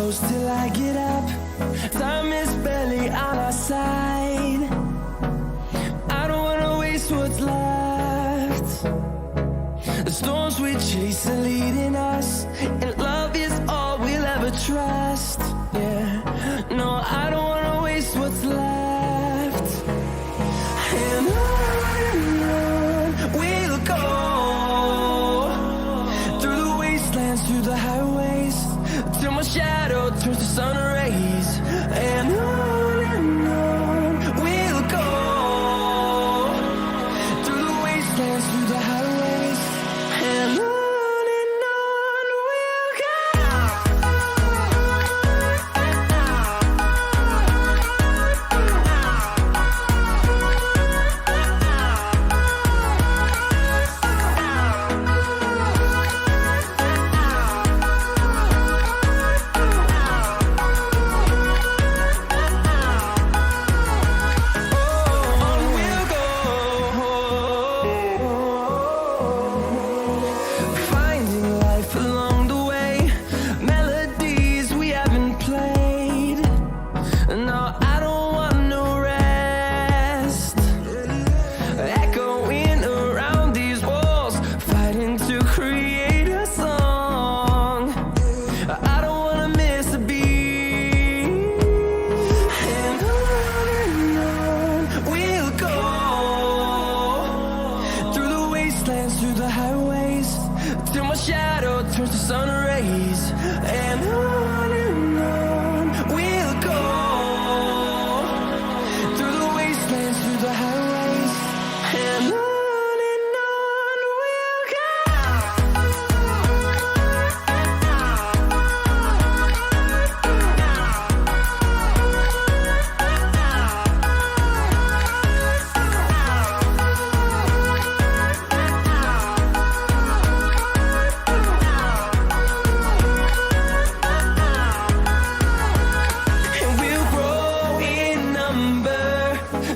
close till I get up. Time is barely on our side. I don't wanna waste what's left. The storms we chase are leading us, and love is all we'll ever trust. Yeah, no, I don't wanna waste what's left. And on we'll go, through the wastelands, through the highways, till my shadow turns to sun rays. And on we'll go, through the wastelands, through the highways, and on we'll go. Through the highways, till my shadow turns to sun rays. And on we'll go, through the wastelands, through the highways, and on we'll go.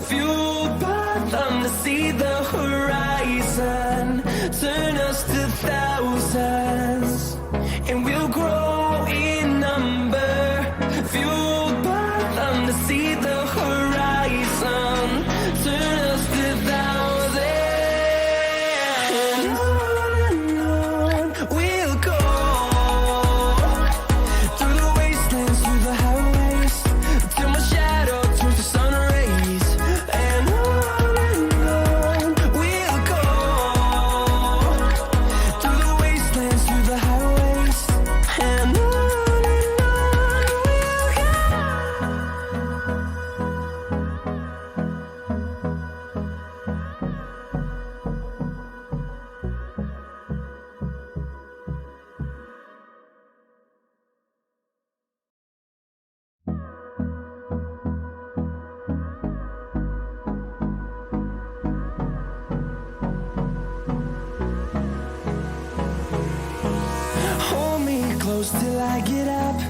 Fueled by them to see the horizon, turn us to thousands, and we'll grow in number. Fueled by them to see the horizon, turn us to thousands. And on we'll go, through the wastelands, through the highways, till my shadow turns to sun rays. And on we'll go, through the wastelands, through the highways, and on we'll go. Hold me close till I get up.